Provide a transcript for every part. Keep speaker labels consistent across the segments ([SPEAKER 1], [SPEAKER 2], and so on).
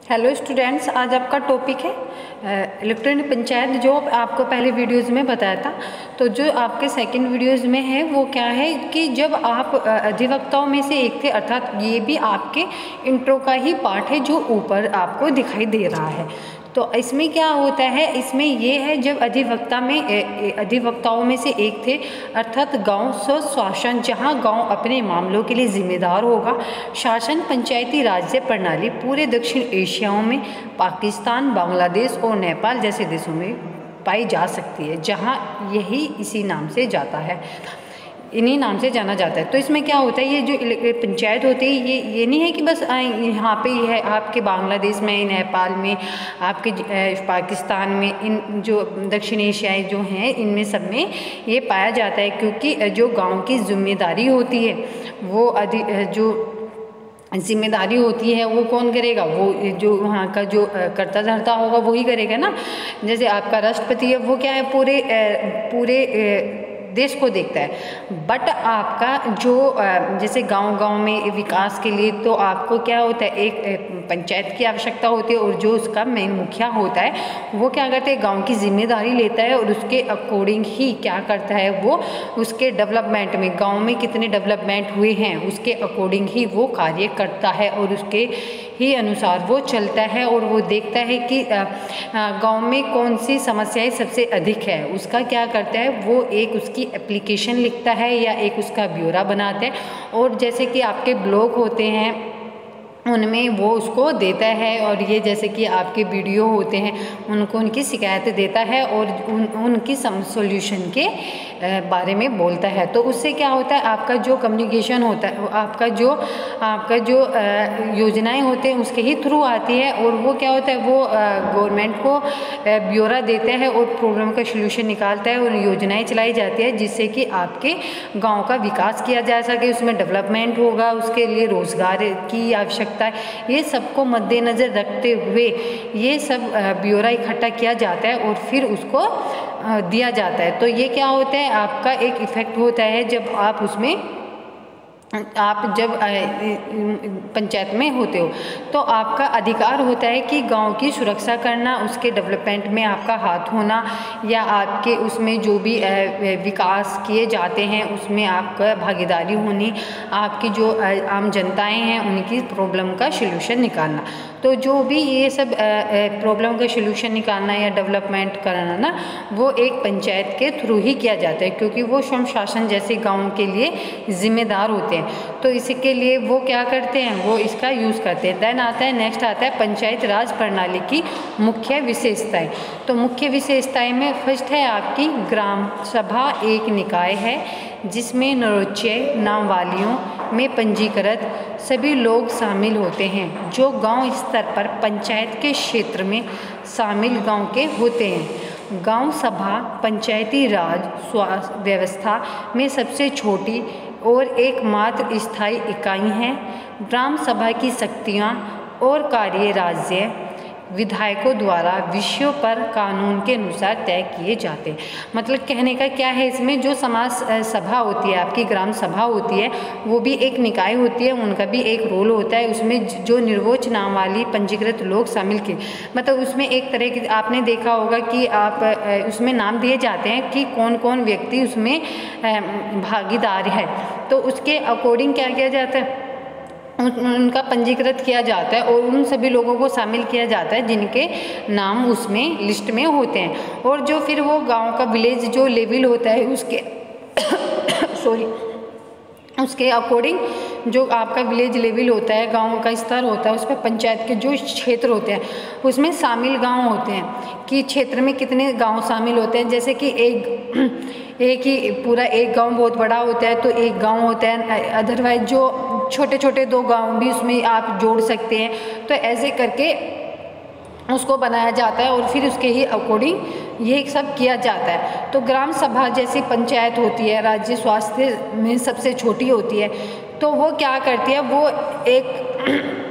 [SPEAKER 1] Hello students, आज आपका topic है इलेक्ट्रॉनिक पंचायत। जो आपको पहले वीडियोज़ में बताया था, तो जो आपके सेकंड वीडियोज़ में है वो क्या है कि जब आप अधिवक्ताओं में से एक थे, अर्थात ये भी आपके इंट्रो का ही पार्ट है जो ऊपर आपको दिखाई दे रहा है। तो इसमें क्या होता है, इसमें ये है जब अधिवक्ताओं में से एक थे, अर्थात गांव स्वशासन, जहां गांव अपने मामलों के लिए जिम्मेदार होगा। शासन पंचायती राज्य प्रणाली पूरे दक्षिण एशियाओं में पाकिस्तान, बांग्लादेश और नेपाल जैसे देशों में पाई जा सकती है, जहां यही इसी नाम से जाता है, इन्हीं नाम से जाना जाता है। तो इसमें क्या होता है, ये जो पंचायत होती है ये नहीं है कि बस यहाँ पे ये है आपके बांग्लादेश में, नेपाल में, आपके पाकिस्तान में, इन जो दक्षिण एशियाई जो हैं इनमें सब में ये पाया जाता है। क्योंकि जो गांव की जिम्मेदारी होती है वो जो जिम्मेदारी होती है वो कौन करेगा, वो जो वहाँ का जो कर्ता धर्ता होगा वही करेगा ना। जैसे आपका राष्ट्रपति है वो क्या है, पूरे देश को देखता है। बट आपका जो जैसे गांव में विकास के लिए तो आपको क्या होता है, एक पंचायत की आवश्यकता होती है, और जो उसका मेन मुखिया होता है वो क्या करते हैं, गांव की जिम्मेदारी लेता है और उसके अकॉर्डिंग ही क्या करता है, वो उसके डेवलपमेंट में, गांव में कितने डेवलपमेंट हुए हैं उसके अकॉर्डिंग ही वो कार्य करता है और उसके ही अनुसार वो चलता है। और वो देखता है कि गांव में कौन सी समस्याएं सबसे अधिक है, उसका क्या करता है, वो एक उसकी एप्लीकेशन लिखता है या एक उसका ब्यौरा बनाता है। और जैसे कि आपके ब्लॉक होते हैं उनमें वो उसको देता है, और ये जैसे कि आपके वीडियो होते हैं उनको उनकी शिकायत देता है और उनकी सॉल्यूशन के बारे में बोलता है। तो उससे क्या होता है, आपका जो कम्युनिकेशन होता है, आपका जो योजनाएं होते हैं उसके ही थ्रू आती है, और वो क्या होता है, वो गवर्नमेंट को ब्यौरा देता है और प्रॉब्लम का सॉल्यूशन निकालता है और योजनाएं चलाई जाती है जिससे कि आपके गाँव का विकास किया जा सके, उसमें डेवलपमेंट होगा, उसके लिए रोजगार की आवश्यकता, ये सबको मद्देनजर रखते हुए ये सब ब्यौरा इकट्ठा किया जाता है और फिर उसको दिया जाता है। तो ये क्या होता है, आपका एक इफेक्ट होता है जब आप उसमें जब पंचायत में होते हो, तो आपका अधिकार होता है कि गांव की सुरक्षा करना, उसके डेवलपमेंट में आपका हाथ होना, या आपके उसमें जो भी विकास किए जाते हैं उसमें आपका भागीदारी होनी, आपकी जो आम जनताएं हैं उनकी प्रॉब्लम का सलूशन निकालना। तो जो भी ये सब प्रॉब्लम का सलूशन निकालना या डेवलपमेंट कराना ना, वो एक पंचायत के थ्रू ही किया जाता है, क्योंकि वो स्वयं शासन जैसे गाँव के लिए जिम्मेदार होते हैं। तो इसके लिए वो क्या करते हैं, वो इसका यूज़ करते हैं। देन आता है, नेक्स्ट आता है पंचायत राज प्रणाली की मुख्य विशेषताएं। तो मुख्य विशेषताएं में फर्स्ट है आपकी ग्राम सभा, एक निकाय है जिसमें निरोच्चय नामवालियों में पंजीकृत सभी लोग शामिल होते हैं जो गांव स्तर पर पंचायत के क्षेत्र में शामिल गांव के होते हैं। गांव सभा पंचायती राज व्यवस्था में सबसे छोटी और एकमात्र स्थायी इकाई है। ग्राम सभा की शक्तियाँ और कार्य राज्य विधायकों द्वारा विषयों पर कानून के अनुसार तय किए जाते हैं। मतलब कहने का क्या है, इसमें जो समाज सभा होती है, आपकी ग्राम सभा होती है, वो भी एक निकाय होती है, उनका भी एक रोल होता है। उसमें जो निर्वोच्च नाम वाली पंजीकृत लोग शामिल किए, मतलब उसमें एक तरह की आपने देखा होगा कि आप उसमें नाम दिए जाते हैं कि कौन कौन व्यक्ति उसमें भागीदार है, तो उसके अकॉर्डिंग क्या किया जाता है, उनका पंजीकृत किया जाता है और उन सभी लोगों को शामिल किया जाता है जिनके नाम उसमें लिस्ट में होते हैं। और जो फिर वो गांव का विलेज जो लेवल होता है उसके उसके अकॉर्डिंग जो आपका विलेज लेवल होता है, गांव का स्तर होता है, उस पर पंचायत के जो क्षेत्र होते हैं उसमें शामिल गांव होते हैं कि क्षेत्र में कितने गांव शामिल होते हैं। जैसे कि एक ही पूरा एक गांव बहुत बड़ा होता है तो एक गांव होता है, अदरवाइज जो छोटे छोटे दो गांव भी उसमें आप जोड़ सकते हैं। तो ऐसे करके उसको बनाया जाता है और फिर उसके ही अकॉर्डिंग ये सब किया जाता है। तो ग्राम सभा जैसी पंचायत होती है, राज्य स्वास्थ्य में सबसे छोटी होती है, तो वो क्या करती है, वो एक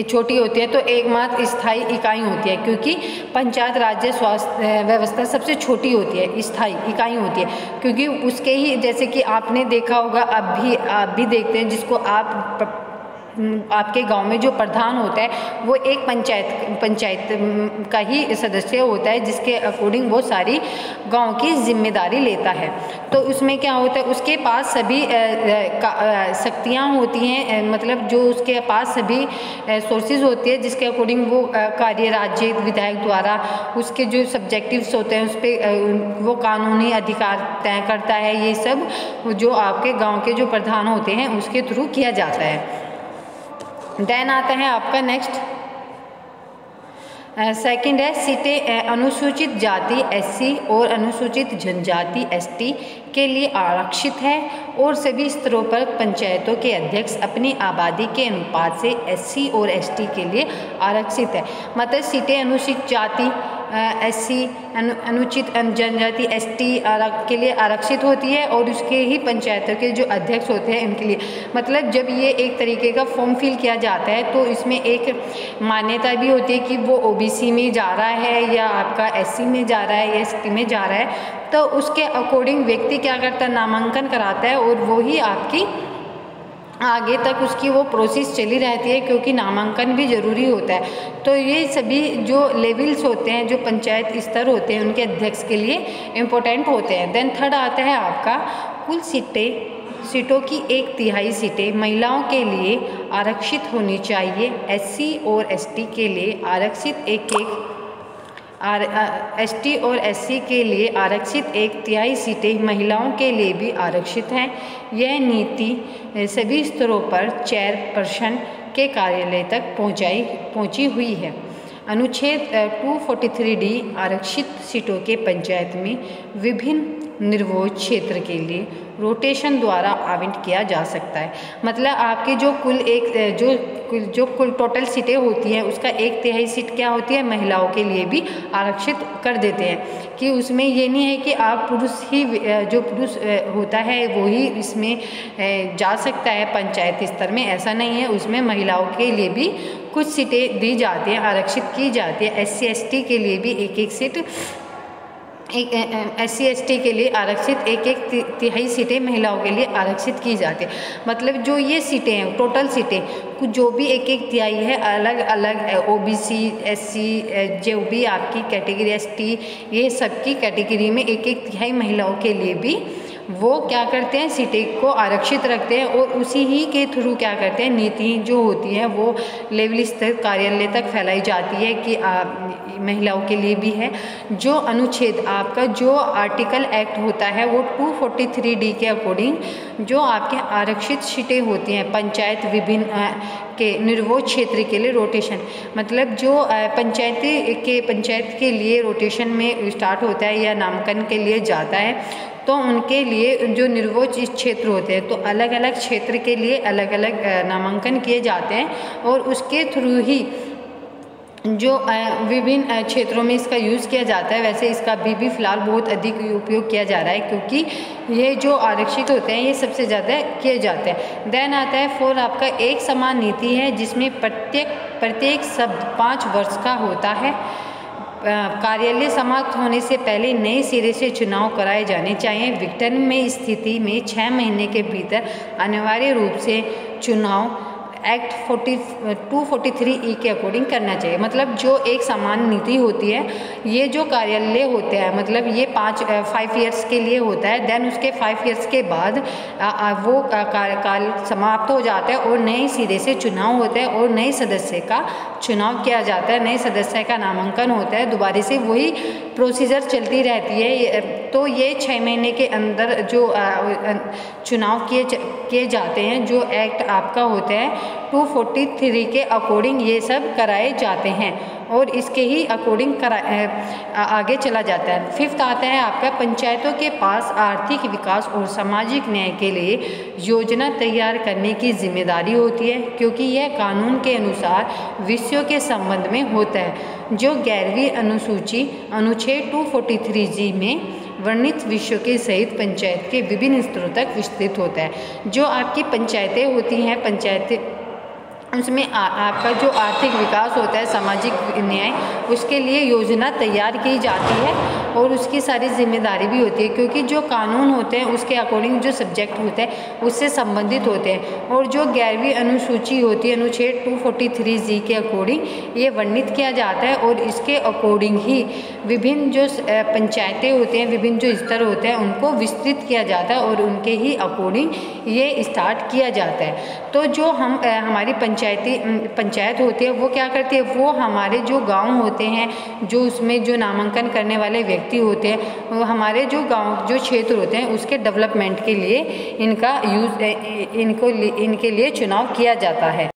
[SPEAKER 1] छोटी होती है तो एकमात्र स्थायी इकाई होती है, क्योंकि पंचायत राज्य स्वास्थ्य व्यवस्था सबसे छोटी होती है, स्थायी इकाई होती है, क्योंकि उसके ही जैसे कि आपने देखा होगा, आप भी देखते हैं, जिसको आप आपके गांव में जो प्रधान होता है वो एक पंचायत का ही सदस्य होता है, जिसके अकॉर्डिंग वो सारी गांव की जिम्मेदारी लेता है। तो उसमें क्या होता है, उसके पास सभी शक्तियाँ होती हैं, मतलब जो उसके पास सभी सोर्सेज होती है जिसके अकॉर्डिंग वो कार्य राज्य विधायक द्वारा उसके जो सब्जेक्टिव्स होते हैं उस पर वो कानूनी अधिकार तय करता है। ये सब जो आपके गाँव के जो प्रधान होते हैं उसके थ्रू किया जाता है। देन आता है आपका नेक्स्ट सेकंड है सीटें अनुसूचित जाति एससी और अनुसूचित जनजाति एसटी के लिए आरक्षित है और सभी स्तरों पर पंचायतों के अध्यक्ष अपनी आबादी के अनुपात से एससी और एसटी के लिए आरक्षित है। मतलब सीटें अनुसूचित जाति एससी अनुचित जनजाति एसटी के लिए आरक्षित होती है और उसके ही पंचायतों के जो अध्यक्ष होते हैं इनके लिए। मतलब जब ये एक तरीके का फॉर्म फिल किया जाता है तो इसमें एक मान्यता भी होती है कि वो ओबीसी में जा रहा है या आपका एससी में जा रहा है या एसटी में जा रहा है। तो उसके अकॉर्डिंग व्यक्ति क्या करता है, नामांकन कराता है और वो ही आपकी आगे तक उसकी वो प्रोसेस चली रहती है, क्योंकि नामांकन भी ज़रूरी होता है। तो ये सभी जो लेवल्स होते हैं, जो पंचायत स्तर होते हैं, उनके अध्यक्ष के लिए इम्पोर्टेंट होते हैं। देन थर्ड आता है आपका कुल सीटों की 1/3 सीटें महिलाओं के लिए आरक्षित होनी चाहिए। एससी और एसटी के लिए आरक्षित एसटी और एससी के लिए आरक्षित 1/3 सीटें महिलाओं के लिए भी आरक्षित हैं। यह नीति सभी स्तरों पर चेयरपर्सन के कार्यालय तक पहुंची हुई है। अनुच्छेद 243D आरक्षित सीटों के पंचायत में विभिन्न निर्वाचन क्षेत्र के लिए रोटेशन द्वारा आवंटित किया जा सकता है। मतलब आपकी जो कुल टोटल सीटें होती हैं उसका 1/3 सीट क्या होती है, महिलाओं के लिए भी आरक्षित कर देते हैं। कि उसमें ये नहीं है कि आप जो पुरुष होता है वो ही इसमें जा सकता है पंचायत स्तर में, ऐसा नहीं है। उसमें महिलाओं के लिए भी कुछ सीटें दी जाती हैं, आरक्षित की जाती है। SC ST के लिए भी एक सीट SC ST के लिए आरक्षित 1/3 सीटें महिलाओं के लिए आरक्षित की जाती है। मतलब जो ये सीटें हैं, टोटल सीटें कुछ जो भी 1/3 है, अलग अलग OBC SC जो भी आपकी कैटेगरी ST, ये सबकी कैटेगरी में 1/3 महिलाओं के लिए भी वो क्या करते हैं, सीटें को आरक्षित रखते हैं और उसी ही के थ्रू क्या करते हैं, नीति जो होती है वो लेवल स्तर कार्यालय तक फैलाई जाती है कि महिलाओं के लिए भी है। जो अनुच्छेद आपका जो आर्टिकल एक्ट होता है वो 243D के अकॉर्डिंग जो आपके आरक्षित सीटें होती हैं पंचायत विभिन्न के निर्वाचन क्षेत्र के लिए रोटेशन, मतलब जो पंचायत के लिए रोटेशन में स्टार्ट होता है या नामांकन के लिए जाता है, तो उनके लिए जो निर्वाचन क्षेत्र होते हैं तो अलग अलग क्षेत्र के लिए अलग अलग नामांकन किए जाते हैं और उसके थ्रू ही जो विभिन्न क्षेत्रों में इसका यूज़ किया जाता है। वैसे इसका भी फ़िलहाल बहुत अधिक उपयोग किया जा रहा है क्योंकि ये जो आरक्षित होते हैं ये सबसे ज़्यादा किए जाते हैं। देन आता है 4 आपका एक समान नीति है जिसमें प्रत्येक शब्द 5 वर्ष का होता है। कार्यालय समाप्त होने से पहले नए सिरे से चुनाव कराए जाने चाहिए। विघटन में स्थिति में 6 महीने के भीतर अनिवार्य रूप से चुनाव एक्ट 243E के अकॉर्डिंग करना चाहिए। मतलब जो एक समान नीति होती है, ये जो कार्यालय होते हैं मतलब ये 5 ईयर्स के लिए होता है। देन उसके 5 ईयर्स के बाद वो कार्यकाल समाप्त हो जाता है और नए सिरे से चुनाव होता है और नए सदस्य का चुनाव किया जाता है, नए सदस्य का नामांकन होता है। दोबारा से वही प्रोसीजर चलती रहती है। तो ये 6 महीने के अंदर जो चुनाव किए जाते हैं, जो एक्ट आपका होता है 243 के अकॉर्डिंग ये सब कराए जाते हैं और इसके ही अकॉर्डिंग आगे चला जाता है। 5th आता है आपका पंचायतों के पास आर्थिक विकास और सामाजिक न्याय के लिए योजना तैयार करने की जिम्मेदारी होती है क्योंकि यह कानून के अनुसार विषयों के संबंध में होता है जो 11वीं अनुसूची अनुच्छेद 243G में वर्णित विषयों के सहित पंचायत के विभिन्न स्तरों तक विस्तृत होता है। जो आपकी पंचायतें होती हैं, उसमें आपका जो आर्थिक विकास होता है, सामाजिक न्याय, उसके लिए योजना तैयार की जाती है और उसकी सारी जिम्मेदारी भी होती है, क्योंकि जो कानून होते हैं उसके अकॉर्डिंग जो सब्जेक्ट होते हैं उससे संबंधित होते हैं। और जो 11वीं अनुसूची होती है, अनुच्छेद 243G के अकॉर्डिंग ये वर्णित किया जाता है और इसके अकॉर्डिंग ही विभिन्न जो पंचायतें होते हैं, विभिन्न जो स्तर होते हैं उनको विस्तृत किया जाता है और उनके ही अकॉर्डिंग ये स्टार्ट किया जाता है। तो जो हमारी पंचायत होती है वो क्या करती है, वो हमारे जो गांव होते हैं, जो उसमें जो नामांकन करने वाले व्यक्ति होते हैं, वो हमारे जो गांव जो क्षेत्र होते हैं उसके डेवलपमेंट के लिए इनके लिए चुनाव किया जाता है।